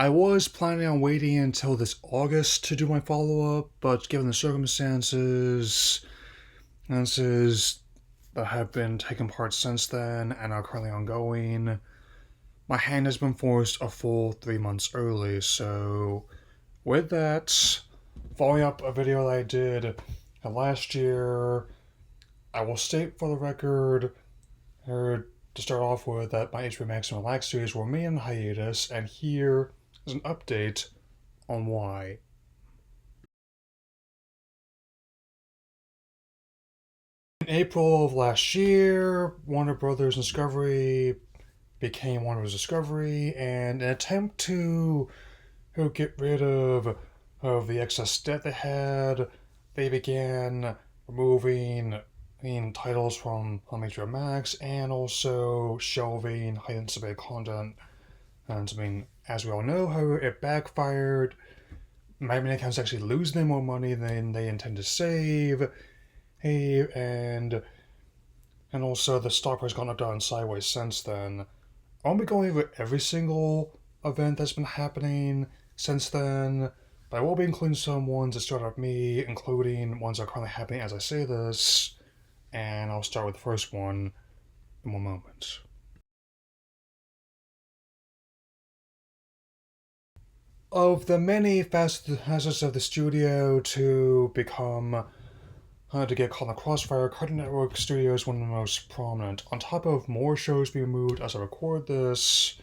I was planning on waiting until this August to do my follow-up, but given the circumstances that have been taking part since then and are currently ongoing, my hand has been forced a full 3 months early. So, with that, following up a video that I did last year, I will state for the record, or to start off with, that my HBO Max and Relax series will remain in hiatus, and here is an update on why. In April of last year, Warner Brothers Discovery became Warner Bros. Discovery, and in an attempt to get rid of the excess debt they had, they began removing titles from HBO Max and also shelving highly anticipated content. And as we all know, however, it backfired. Many accounts actually losing more money than they intend to save. Hey, and also the stock price gone up, down, and sideways since then. I won't be going over every single event that's been happening since then, but I will be including some ones that started with me, including ones that are currently happening as I say this, and I'll start with the first one in one moment. Of the many facets of the studio to get caught in the crossfire, Cartoon Network Studio is one of the most prominent. On top of more shows being removed as I record this,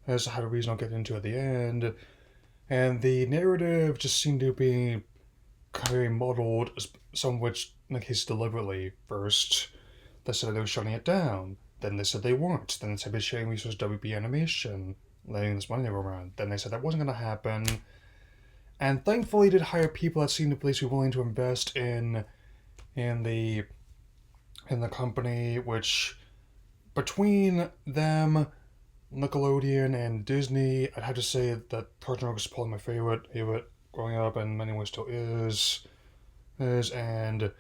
as I had a reason I'll get into at the end, and the narrative just seemed to be very muddled, some of which, in the case, deliberately. First, they said they were shutting it down. Then they said they weren't. Then they said they were sharing resources with WB Animation, letting this money go around. Then they said that wasn't going to happen. And thankfully, did hire people that seemed to please be willing to invest in the company, which between them, Nickelodeon, and Disney, I'd have to say that Cartoon Network is probably my favorite growing up, and in many ways still is. And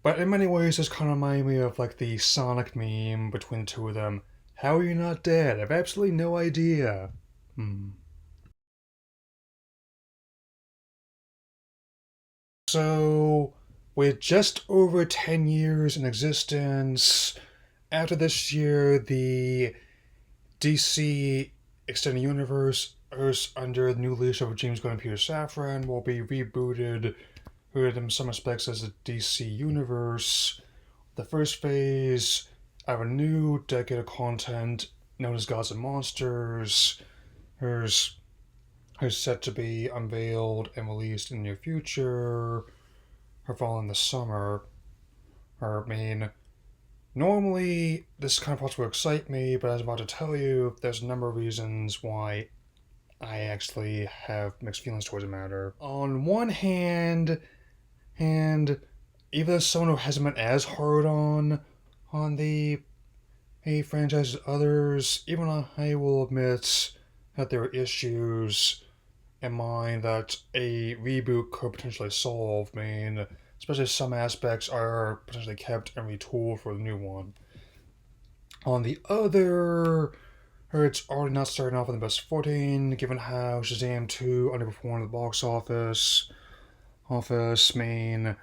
but in many ways, this kind of reminded me of like the Sonic meme between the two of them. How are you not dead? I have absolutely no idea. So, with just over 10 years in existence, after this year, the DC Extended Universe, under the new leadership of James Gunn and Peter Safran, will be rebooted in some respects as the DC Universe. The first phase of a new decade of content known as Gods and Monsters is set to be unveiled and released in the near future, or following the summer. Normally this kind of project will excite me, but as I'm about to tell you, there's a number of reasons why I actually have mixed feelings towards the matter. On one hand, and even as someone who hasn't been as hard on the franchise as others, even I will admit that there are issues in mind that a reboot could potentially solve. Especially some aspects are potentially kept and retooled for the new one. On the other, it's already not starting off on the best footing, given how Shazam 2 underperformed at the box office. And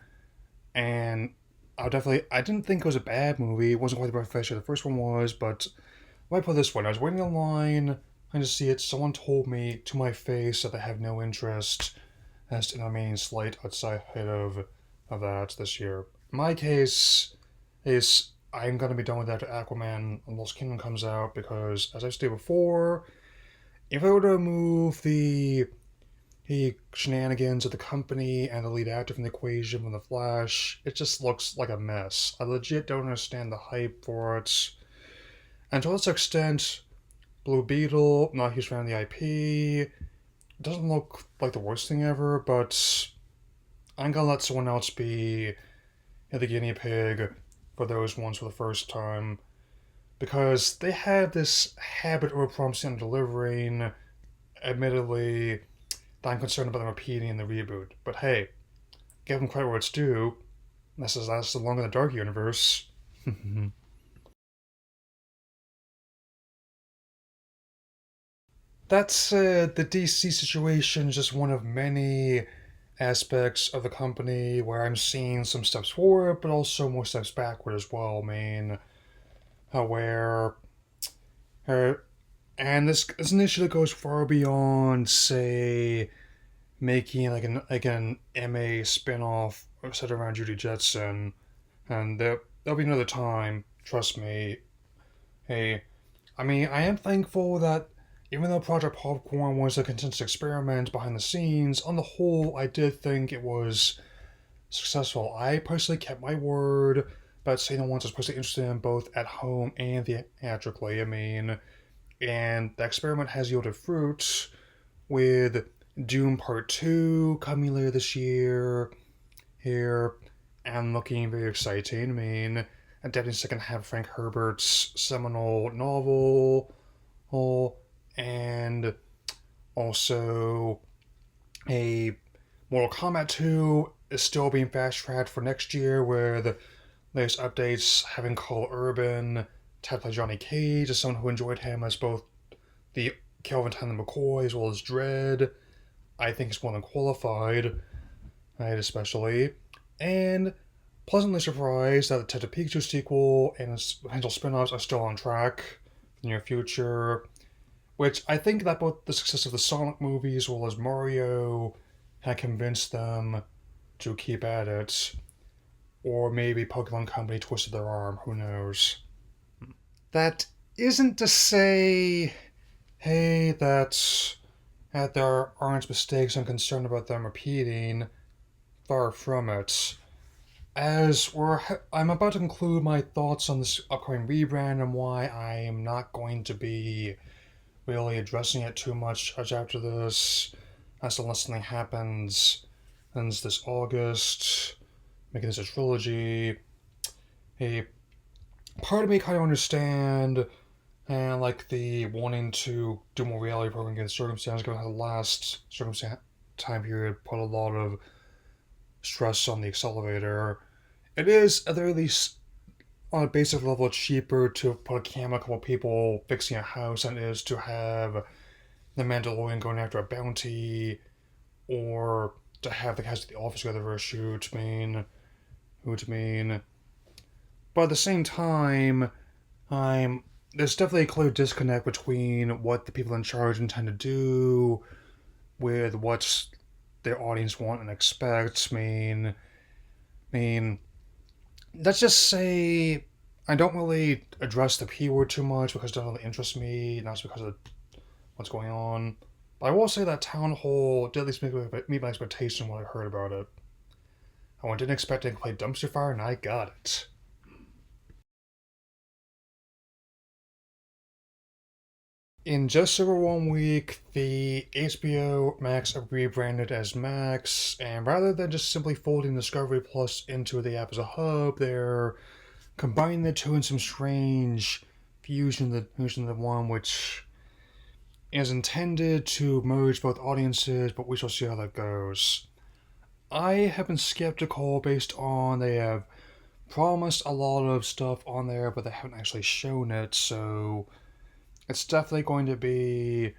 I didn't think it was a bad movie. It wasn't quite the perfection the first one was, but let me put it this way: I was waiting in line and to see it. Someone told me to my face that they have no interest as to the remaining slate outside of that this year. My case is I'm gonna be done with that after Aquaman and Lost Kingdom comes out, because, as I've stated before, if I were to remove the shenanigans of the company and the lead actor from the equation from The Flash, it just looks like a mess. I legit don't understand the hype for it. And to this extent, Blue Beetle, not a huge fan of the IP. It doesn't look like the worst thing ever, but I'm gonna let someone else be the guinea pig for those ones for the first time, because they have this habit of promising and delivering. Admittedly, that I'm concerned about them repeating in the reboot. But hey, give them credit where it's due. That's the Long in the Dark universe. That said, the DC situation is just one of many aspects of the company where I'm seeing some steps forward, but also more steps backward as well. I mean, where uh, and this initiative goes far beyond, say, making like an MA spinoff set around Judy Jetson, and there'll be another time. Trust me. Hey, I mean, I am thankful that even though Project Popcorn was a contentious experiment behind the scenes, on the whole, I did think it was successful. I personally kept my word about saying the ones I was supposed to be interested in both at home and theatrically. I mean, and the experiment has yielded fruit with Doom Part 2 coming later this year here and looking very exciting. I mean, adapting second half of Frank Herbert's seminal novel, and also a Mortal Kombat 2 is still being fast tracked for next year, where the latest updates having Carl Urban tapped by Johnny Cage as someone who enjoyed him as both the Kelvin Tyler McCoy as well as Dredd. I think he's more than qualified, right, especially. And pleasantly surprised that the Detective Pikachu sequel and its potential spin offs are still on track for the near future, which I think that both the success of the Sonic movies as well as Mario had convinced them to keep at it. Or maybe Pokemon Company twisted their arm, who knows. That isn't to say, hey, that there aren't mistakes I'm concerned about them repeating. Far from it. I'm about to conclude my thoughts on this upcoming rebrand and why I am not going to be really addressing it too much after this, as unless something happens this August, making this a trilogy. A part of me kind of understand and like the wanting to do more reality programming against circumstance, given how the last circumstance time period put a lot of stress on the accelerator. It is at the very least on a basic level cheaper to put a camera, a couple people fixing a house than it is to have the Mandalorian going after a bounty, or to have the cast of the office together for a shoot. But at the same time, I'm there's definitely a clear disconnect between what the people in charge intend to do with what their audience want and expect. I mean, let's just say I don't really address the P word too much because it doesn't really interest me, not just because of what's going on. But I will say that Town Hall did at least meet my expectation when I heard about it. I didn't expect it to play dumpster fire, and I got it. In just over 1 week, the HBO Max rebranded as Max, and rather than just simply folding Discovery Plus into the app as a hub, they're combining the two in some strange fusion of the one, which is intended to merge both audiences, but we shall see how that goes. I have been skeptical based on they have promised a lot of stuff on there, but they haven't actually shown it, so it's definitely going to be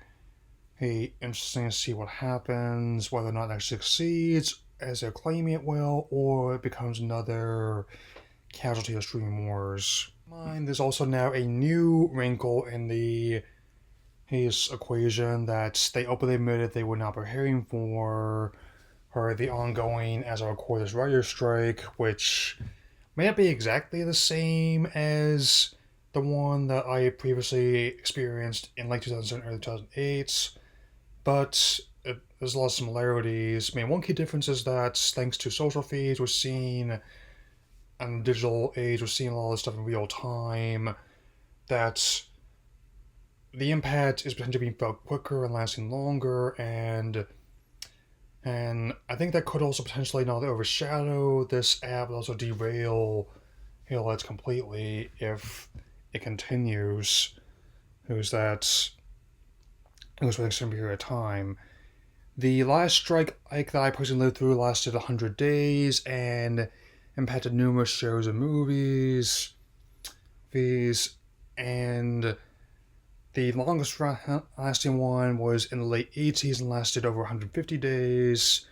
interesting to see what happens, whether or not it actually succeeds as they're claiming it will, or it becomes another casualty of streaming wars. There's also now a new wrinkle in the his equation that they openly admitted they were not preparing for, or the ongoing, as I record this, writer's strike, which may not be exactly the same as the one that I previously experienced in late 2007, early 2008, but there's a lot of similarities. I mean, one key difference is that thanks to social feeds, we're seeing, and the digital age, we're seeing a lot of stuff in real time, that the impact is potentially being felt quicker and lasting longer, and I think that could also potentially not overshadow this app, but also derail it completely if it continues. Who's that? It was for an extended period of time. The last strike that I personally lived through lasted 100 days and impacted numerous shows and movies. And The longest lasting one was in the late 80s and lasted over 150 days.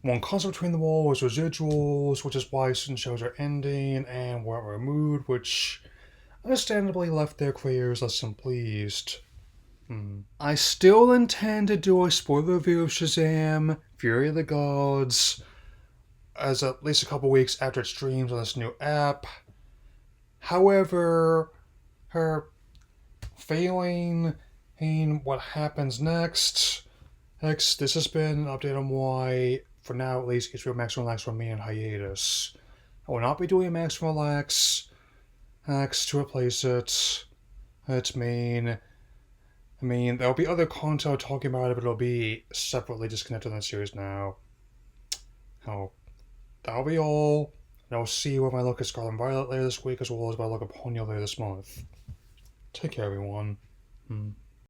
One concept between them all was residuals, which is why certain shows are ending and were removed, which understandably left their creators less than pleased. I still intend to do a spoiler review of Shazam, Fury of the Gods, as at least a couple weeks after it streams on this new app. However, her failing in what happens next. This has been an update on why, for now at least, HBO Max and Relax remain in hiatus. I will not be doing Max and Relax to replace it. I mean, there'll be other content talking about it, but it'll be separately disconnected from the series now. Oh, that'll be all. And I'll see you when I look at Scarlet and Violet later this week, as well as when I look at Ponyo later this month. Take care, everyone.